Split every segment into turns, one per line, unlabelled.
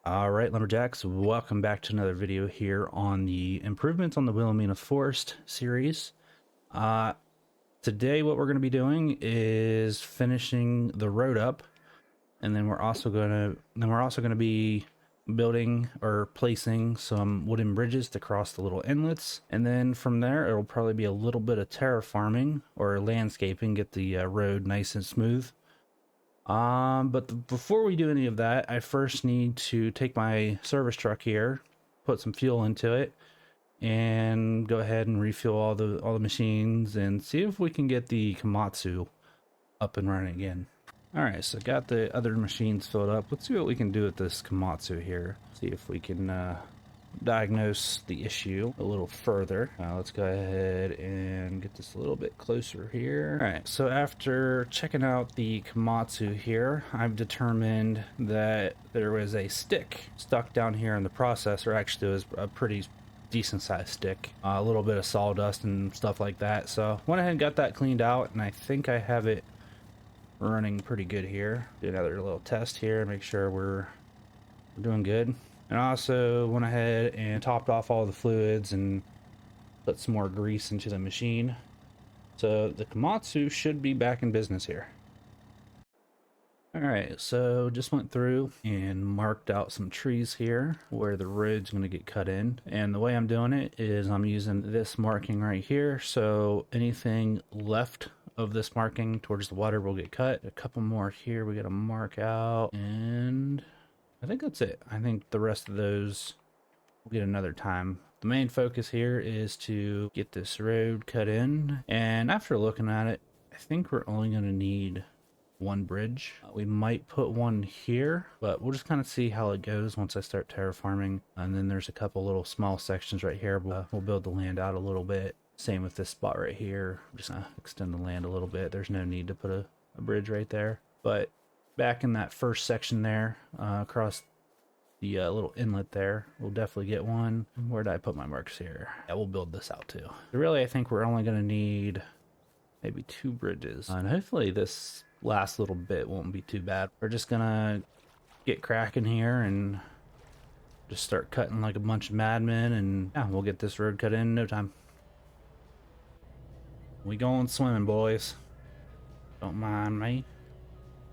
All right, lumberjacks, welcome back to another video here on the improvements on the Williamina Forest series. Uh, Today what we're going to be doing is finishing the road up, and then we're also going to be building or placing some wooden bridges to cross the little inlets, and then from there it'll probably be a little bit of terraforming or landscaping, get the road nice and smooth. Before we do any of that, I first need to take my service truck here, put some fuel into it, and go ahead and refuel all the machines and see if we can get the Komatsu up and running again. Alright, so got the other machines filled up. Let's see what we can do with this Komatsu here. See if we can diagnose the issue a little further. Let's go ahead and get this a little bit closer here. All right, so after checking out the Komatsu here, I've determined that there was a stick stuck down here in the processor. Actually, it was a pretty decent sized stick, a little bit of sawdust and stuff like that. So went ahead and got that cleaned out, and I think I have it running pretty good here. Do another little test here, make sure we're doing good. And I also went ahead and topped off all the fluids and put some more grease into the machine. So the Komatsu should be back in business here. Alright, so just went through and marked out some trees here where the road's going to get cut in. And the way I'm doing it is I'm using this marking right here. So anything left of this marking towards the water will get cut. A couple more here we got to mark out, and I think that's it. I think the rest of those we'll get another time. The main focus here is to get this road cut in, and after looking at it, I think we're only going to need one bridge. We might put one here, but we'll just kind of see how it goes once I start terraforming. And then there's a couple little small sections right here. We'll build the land out a little bit. Same with this spot right here. Just extend the land a little bit. There's no need to put a bridge right there, but back in that first section there, across the little inlet there, we'll definitely get one. Where did I put my marks here? Yeah, we'll build this out too. So really, I think we're only going to need maybe two bridges. And hopefully this last little bit won't be too bad. We're just going to get cracking here and just start cutting like a bunch of madmen, and yeah, we'll get this road cut in no time. We going swimming, boys. Don't mind me.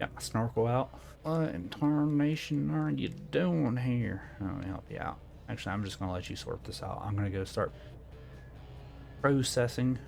Got my snorkel out. What in tarnation are you doing here? Let me help you out. Actually, I'm just gonna let you sort this out. I'm gonna go start processing.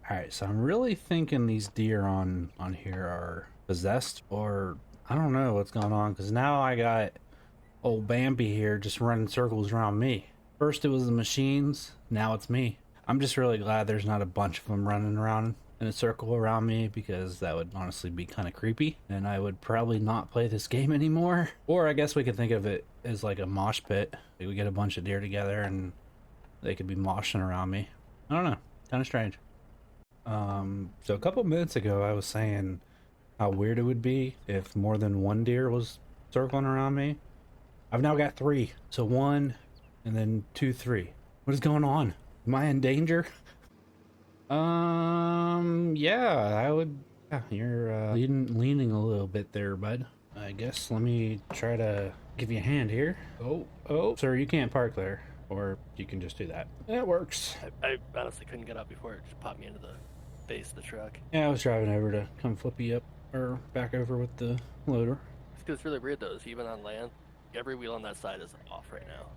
Alright, so I'm really thinking these deer on here are possessed, or I don't know what's going on, because now I got old Bambi here just running circles around me. First it was the machines, now it's me. I'm just really glad there's not a bunch of them running around in a circle around me, because that would honestly be kind of creepy, and I would probably not play this game anymore. Or I guess we could think of it as like a mosh pit. We get a bunch of deer together and they could be moshing around me. I don't know, kind of strange. So a couple minutes ago I was saying how weird it would be if more than one deer was circling around me. I've now got three. So one, and then two, three. What is going on? Am I in danger? Yeah, I would. Yeah, you're leaning a little bit there, bud. I guess let me try to give you a hand here. Oh, sir, you can't park there. Or you can just do that. That works.
I honestly couldn't get out before it just popped me into the base of the truck.
Yeah, I was driving over to come flip you up or back over with the loader.
It's really weird though, is even on land, every wheel on that side is off right now.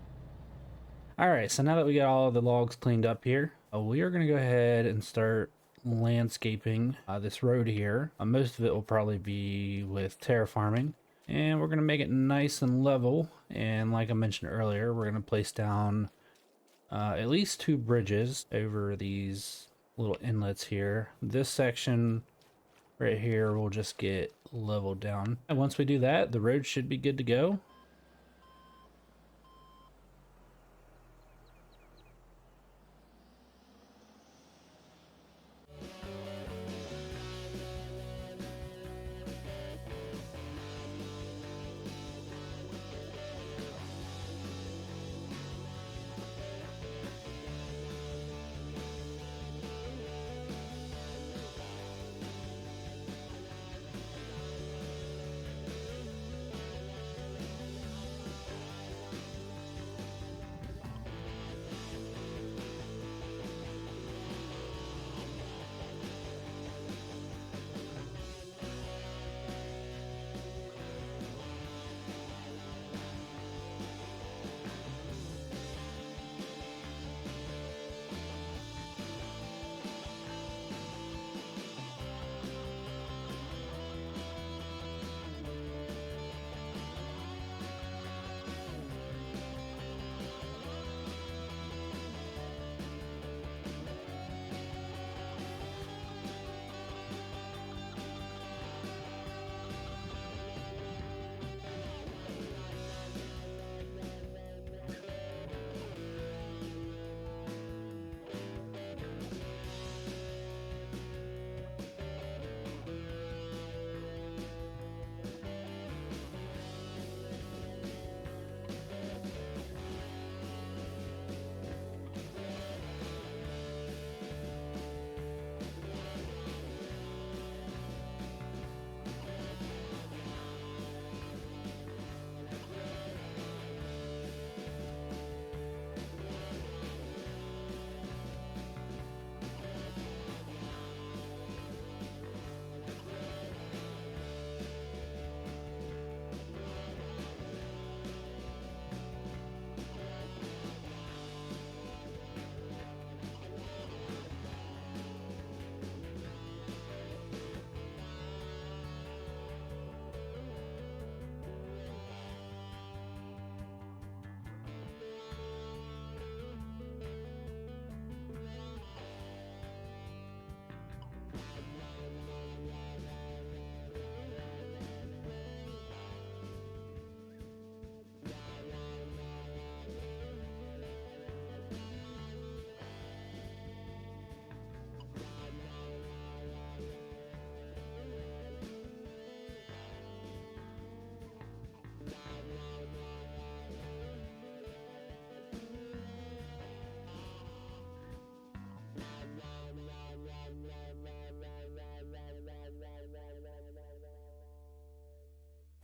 All right, so now that we got all of the logs cleaned up here, we are going to go ahead and start landscaping this road here. Most of it will probably be with terraforming, and we're going to make it nice and level. And like I mentioned earlier, we're going to place down at least 2 bridges over these little inlets here. This section right here will just get leveled down. And once we do that, the road should be good to go.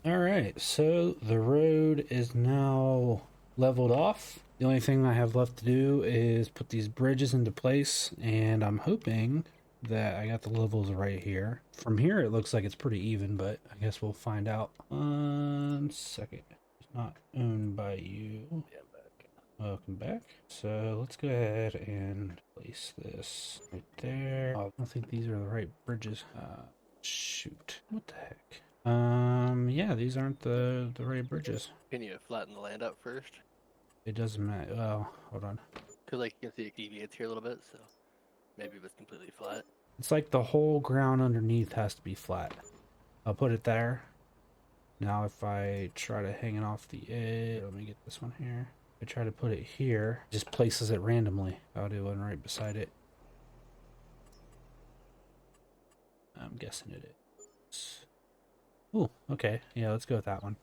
All right, so the road is now leveled off. The only thing I have left to do is put these bridges into place, and I'm hoping that I got the levels right here. From here, it looks like it's pretty even, but I guess we'll find out. 1 second. It's not owned by you.
Yeah, I'm back.
Welcome back. So let's go ahead and place this right there. Oh, I don't think these are the right bridges. Shoot. What the heck? Yeah, these aren't the right bridges.
Can you flatten the land out first?
It doesn't matter. Well, hold on.
Because like you can see it deviates here a little bit, so maybe if it's completely flat.
It's like the whole ground underneath has to be flat. I'll put it there. Now if I try to hang it off the edge, let me get this one here. If I try to put it here, it just places it randomly. I'll do one right beside it. I'm guessing it is. Ooh, okay. Yeah, let's go with that one.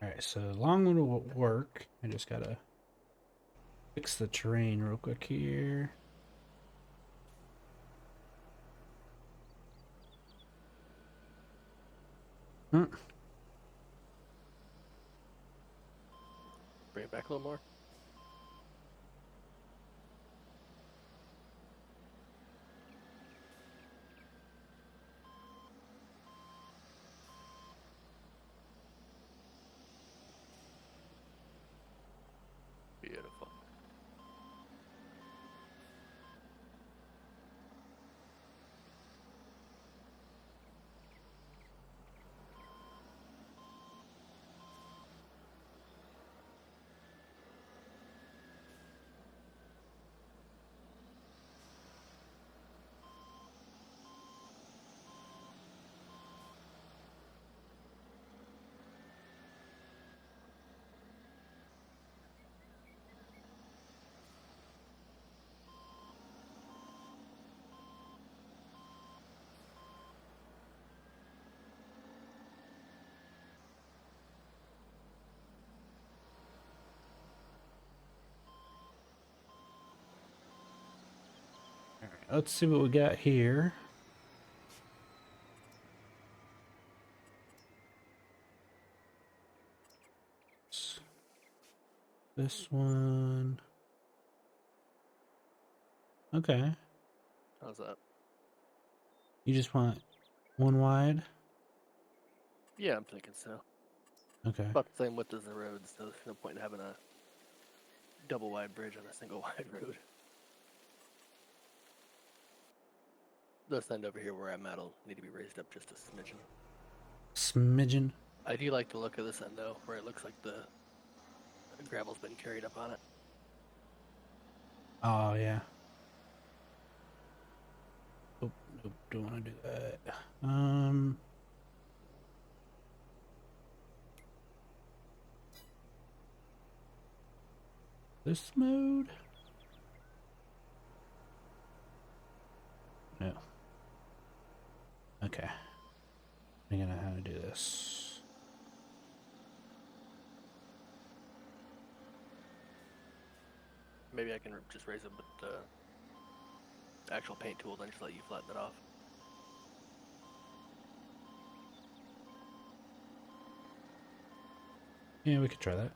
Alright, so long one will work. I just gotta fix the terrain real quick here. Hmm.
Bring it back a little more. Beautiful.
Alright, let's see what we got here. This one. Okay.
How's that?
You just want one wide?
Yeah, I'm thinking so.
Okay.
About the same width as the road, so there's no point in having a double wide bridge on a single wide road. This end over here where I'm at will need to be raised up just a smidgen.
Smidgen.
I do like the look of this end though, where it looks like the gravel's been carried up on it.
Oh, yeah. Oh, nope, don't want to do that. This mode? No. Okay. I think I know how to do this.
Maybe I can just raise it with the actual paint tool, then just let you flatten it off.
Yeah, we could try that.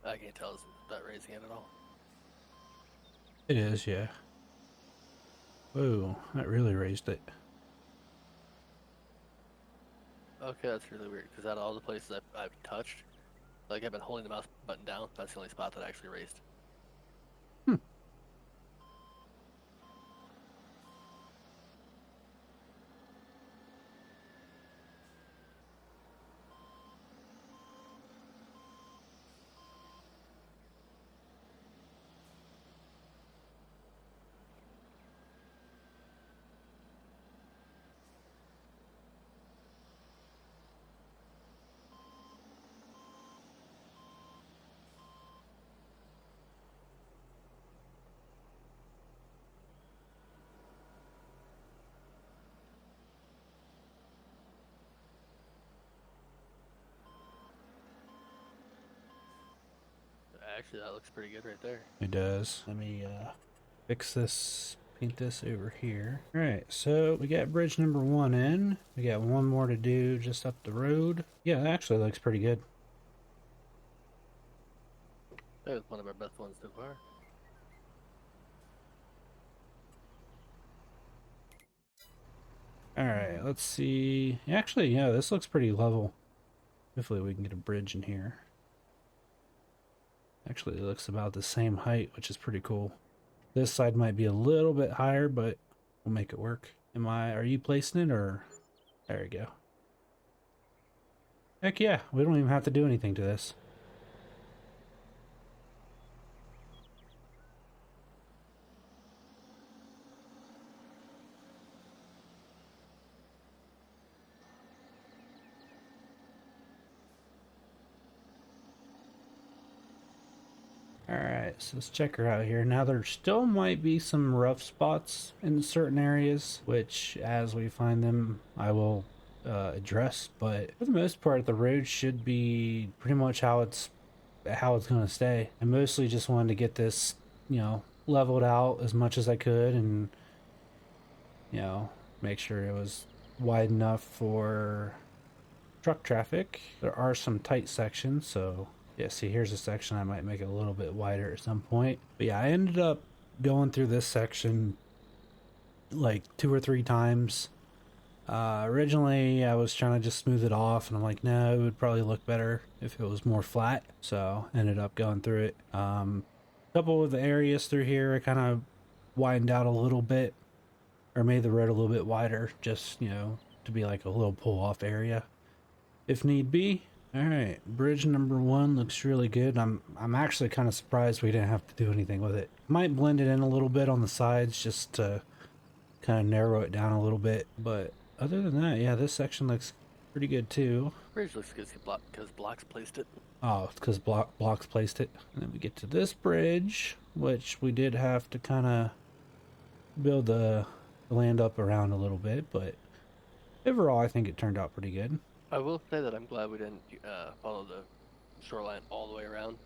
I can't tell it's not raising it at all.
It is, yeah. Whoa, that really raised it.
Okay, that's really weird, because out of all the places I've touched, like I've been holding the mouse button down, that's the only spot that I actually raised.
Hmm.
Actually, that looks pretty good right there.
It does. Let me fix this, paint this over here. All right, so we got bridge number 1 in. We got one more to do just up the road. Yeah, that actually looks pretty good.
That was one of our best ones so far.
All right, let's see. Actually, yeah, this looks pretty level. Hopefully we can get a bridge in here. Actually, it looks about the same height, which is pretty cool. This side might be a little bit higher, but we'll make it work. Are you placing it, or? There we go. Heck yeah, we don't even have to do anything to this. Alright, so let's check her out here. Now there still might be some rough spots in certain areas, which as we find them, I will address, but for the most part the road should be pretty much how it's going to stay. I mostly just wanted to get this, leveled out as much as I could and, make sure it was wide enough for truck traffic. There are some tight sections, so yeah, see, here's a section I might make it a little bit wider at some point. But yeah, I ended up going through this section like 2 or 3 times. Originally, I was trying to just smooth it off, and I'm like, no, it would probably look better if it was more flat. So ended up going through it. A couple of the areas through here, I kind of widened out a little bit, or made the road a little bit wider, just to be like a little pull-off area if need be. All right, bridge number 1 looks really good. I'm actually kind of surprised we didn't have to do anything with it. Might blend it in a little bit on the sides just to kind of narrow it down a little bit, but other than that, yeah, this section looks pretty good too.
Bridge looks good because blocks placed it.
Oh, it's because blocks placed it. And then we get to this bridge, which we did have to kind of build the land up around a little bit, but overall, I think it turned out pretty good.
I will say that I'm glad we didn't follow the shoreline all the way around.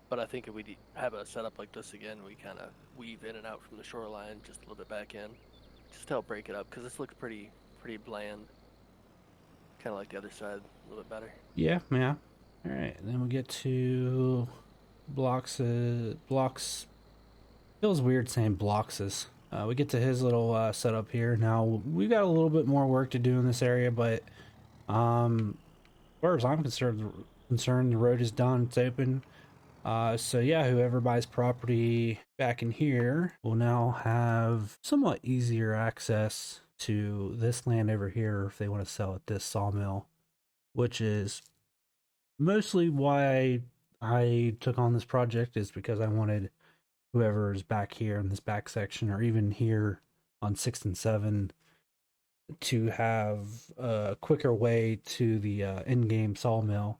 But I think if we have a setup like this again, we kind of weave in and out from the shoreline just a little bit back in, just to help break it up. Because this looks pretty bland. Kind of like the other side a little bit better.
Yeah, yeah. All right, then we get to blocks. Blocks feels weird saying blockses. We get to his little setup here. Now we've got a little bit more work to do in this area, but as far as I'm concerned, the road is done. It's open. So yeah, whoever buys property back in here will now have somewhat easier access to this land over here if they want to sell at this sawmill, which is mostly why I took on this project, is because I wanted whoever's back here in this back section or even here on 6 and 7 to have a quicker way to the in-game sawmill.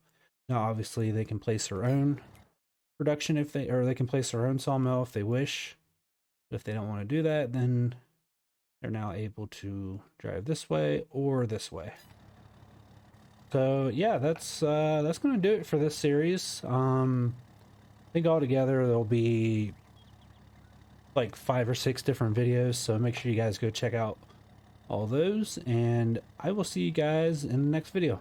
Now obviously they can place their own production they can place their own sawmill if they wish. But if they don't want to do that, then they're now able to drive this way or this way. So yeah, that's gonna do it for this series. I think altogether there'll be like 5 or 6 different videos, so make sure you guys go check out all those, and I will see you guys in the next video.